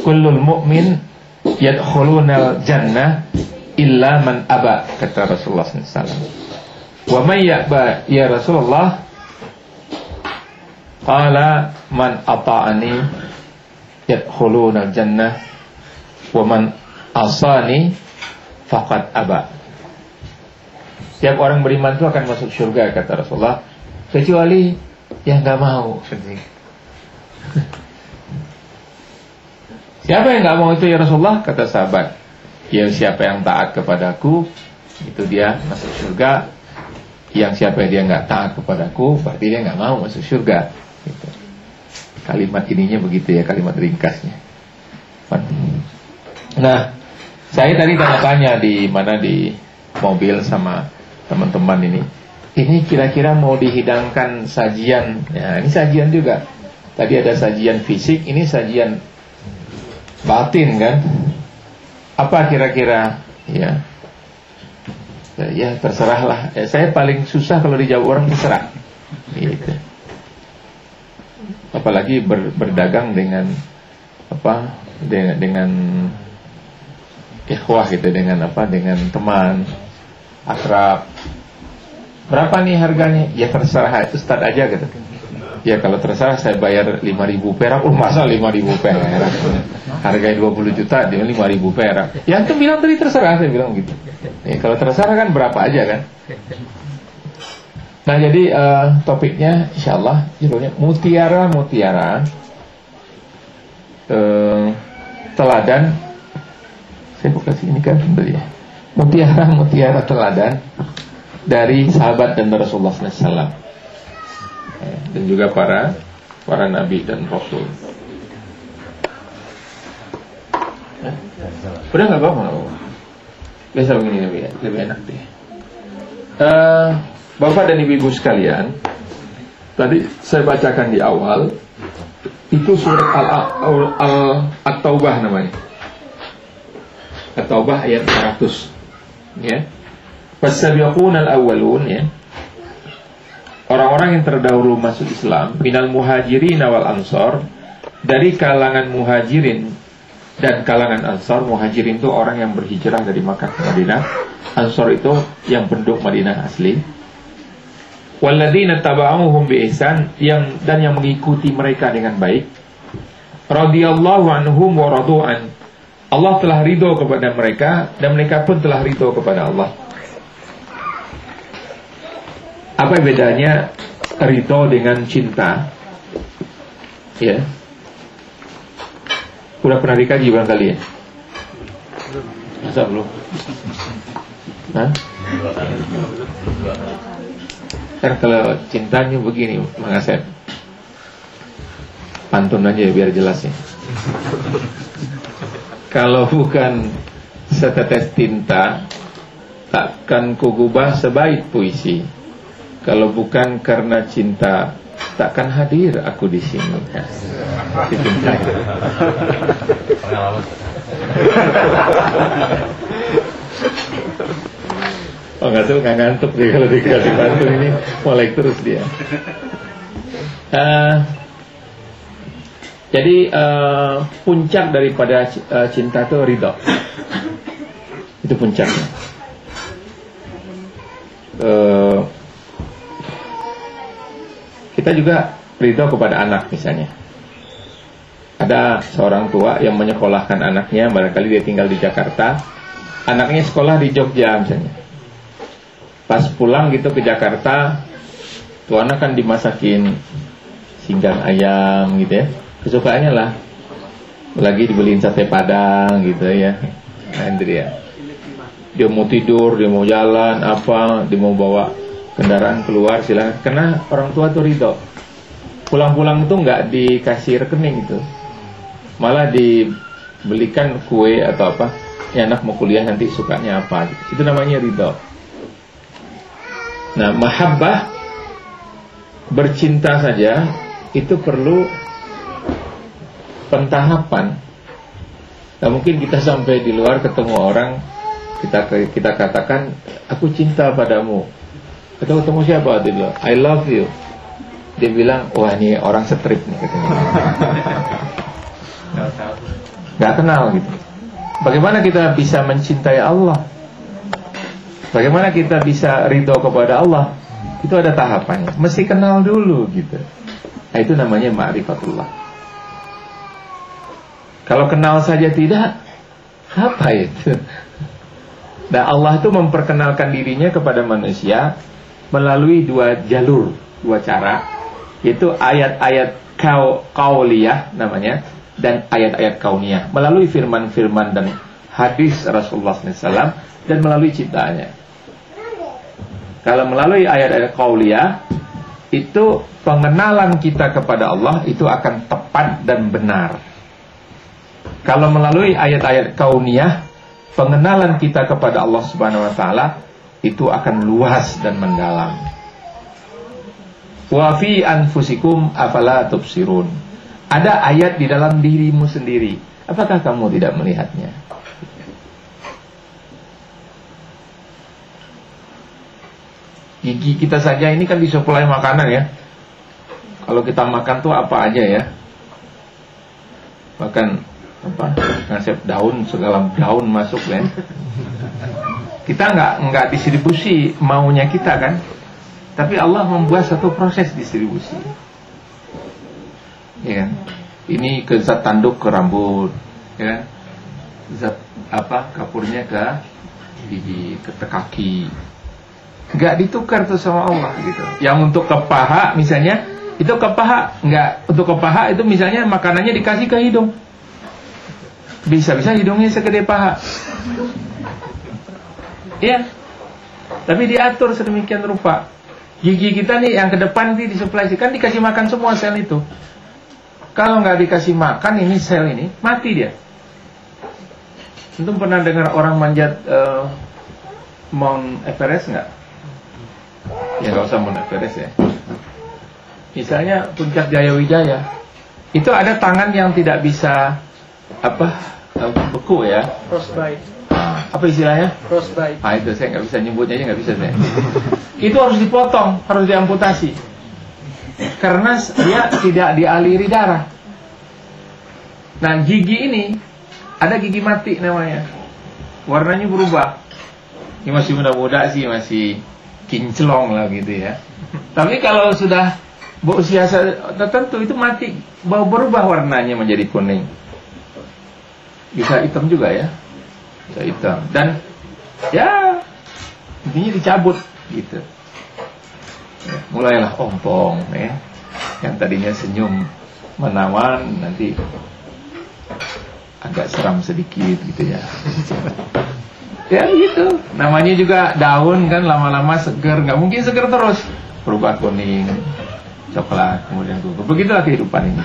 Kullul mu'min yadkhulunal jannah illa man aba, kata Rasulullah SAW. Wa man ya'ba ya Rasulullah? Qala man ata'ani yadkhulunal jannah wa man asani faqad aba. Setiap orang beriman itu akan masuk surga, kata Rasulullah, kecuali yang gak mau. Siapa yang gak mau itu ya Rasulullah? Kata sahabat, ya siapa yang taat kepadaku, itu dia masuk surga. Yang siapa dia gak taat kepadaku, berarti dia gak mau masuk surga gitu. Kalimat ininya begitu ya, kalimat ringkasnya. Nah, saya tadi tanya-tanya di mana, di mobil sama teman-teman ini kira-kira mau dihidangkan sajian. Ya, ini sajian juga. Tadi ada sajian fisik, ini sajian batin kan? Apa kira-kira? Ya, ya terserahlah. Saya paling susah kalau dijawab orang, terserah. Gitu. Apalagi berdagang dengan apa? Dengan ikhwah gitu, dengan apa? Dengan teman akrab. Berapa nih harganya? Ya terserah, itu start aja gitu. Ya kalau terserah saya bayar 5.000 perak. Masa 5.000 perak? Harganya 20 juta, dia 5.000 perak. Ya antum bilang tadi terserah, saya bilang gitu. Ya, kalau terserah kan berapa aja kan. Nah jadi topiknya insyaallah judulnya mutiara teladan. Saya buka sini kan dulu ya. Mutiara teladan dari sahabat dan Rasulullah SAW. Dan juga para nabi dan rasul. Udah nggak apa-apa. Biasa begini lebih enak deh. Bapak dan ibu sekalian, tadi saya bacakan di awal itu surat At-Taubah namanya. At-Taubah ayat 100. Ya. Fasabiqunal awwalun, ya. Orang-orang yang terdahulu masuk Islam, minal muhajirin wal ansor, dari kalangan muhajirin dan kalangan ansor. Muhajirin itu orang yang berhijrah dari Makkah ke Madinah. Ansor itu yang penduduk Madinah asli. Walladzina taba'uhum bi ihsan, yang mengikuti mereka dengan baik. Radhiyallahu anhum wa radu'an, Allah telah ridho kepada mereka dan mereka pun telah ridho kepada Allah. Apa bedanya ridho dengan cinta? Ya, udah pernah dikaji barangkali ya? Masa belum? Hah? Kan kalau cintanya begini, Mang Asep, pantun aja ya biar jelas ya. Kalau bukan setetes tinta, takkan kugubah sebaik puisi. Kalau bukan karena cinta, takkan hadir aku di sini. Dicintai. Oh nggak ngantuk dia kalau dikasih pantun ini, mulai terus dia. Jadi puncak daripada cinta itu ridho. Itu puncaknya. Kita juga ridho kepada anak misalnya. Ada seorang tua yang menyekolahkan anaknya, barangkali dia tinggal di Jakarta, anaknya sekolah di Jogja misalnya. Pas pulang gitu ke Jakarta, tuh anak kan dimasakin singgang ayam gitu ya, kesukaannya lah. Lagi dibeliin sate padang gitu ya. Andrea, dia mau tidur, dia mau jalan, apa, dia mau bawa kendaraan keluar silakan. Karena orang tua tuh ridho. Pulang-pulang tuh nggak dikasih rekening gitu, malah dibelikan kue atau apa, ya anak mau kuliah nanti sukanya apa gitu. Itu namanya ridho. Nah, mahabbah, bercinta saja itu perlu pentahapan. Nah, mungkin kita sampai di luar ketemu orang, kita katakan aku cinta padamu. Kita ketemu siapa waktu itu? I love you. Dia bilang, wah ini orang strip nih katanya. Gak kenal gitu. Bagaimana kita bisa mencintai Allah? Bagaimana kita bisa ridho kepada Allah? Itu ada tahapannya. Mesti kenal dulu gitu. Nah, itu namanya ma'rifatullah. Kalau kenal saja tidak, apa itu? Nah, Allah itu memperkenalkan dirinya kepada manusia melalui dua jalur, dua cara, yaitu ayat-ayat qauliyah namanya, dan ayat-ayat kauniyah, melalui firman-firman dan hadis Rasulullah SAW, dan melalui ciptaannya. Kalau melalui ayat-ayat qauliyah, itu pengenalan kita kepada Allah itu akan tepat dan benar. Kalau melalui ayat-ayat kauniyah, pengenalan kita kepada Allah Subhanahu wa taala itu akan luas dan mendalam. Wa fi anfusikum afala tubsirun. Ada ayat di dalam dirimu sendiri. Apakah kamu tidak melihatnya? Gigi kita saja ini kan disuplai makanan ya. Kalau kita makan tuh apa aja ya? Makan apa? Ngasih daun, segala daun masuk ya. Kita nggak distribusi maunya kita kan. Tapi Allah membuat satu proses distribusi. Ya kan? Ini ke zat tanduk ke rambut, ya kan? Zat apa? Kapurnya ke gigi, ke kaki. Nggak ditukar tuh sama Allah gitu. Yang untuk ke paha misalnya, itu ke paha nggak, untuk ke paha itu misalnya makanannya dikasih ke hidung. Bisa-bisa hidungnya segede paha. Iya. Tapi diatur sedemikian rupa. Gigi kita nih yang ke depan nih disuplai, kan dikasih makan semua sel itu. Kalau nggak dikasih makan ini sel ini mati dia. Antum pernah dengar orang manjat Mount Everest nggak? Ya nggak usah Mount Everest ya. Misalnya Puncak Jayawijaya, itu ada tangan yang tidak bisa beku ya. Frostbite. Apa istilahnya? Frostbite. Itu saya nggak bisa nyebutnya aja, nggak bisa saya. Itu harus dipotong, harus diamputasi, karena dia tidak dialiri darah. Nah, gigi ini ada gigi mati namanya, warnanya berubah. Ini masih muda-muda sih, masih kinclong lah gitu ya. Tapi kalau sudah berusia tertentu itu mati, berubah warnanya menjadi kuning. Bisa hitam juga ya, bisa hitam. Dan ya intinya dicabut gitu. Ya, mulailah ompong ya. Yang tadinya senyum menawan nanti agak seram sedikit gitu ya. Ya gitu. Namanya juga daun kan, lama-lama seger, nggak mungkin seger terus. Berubah kuning, coklat, kemudian gugur. Begitulah kehidupan ini.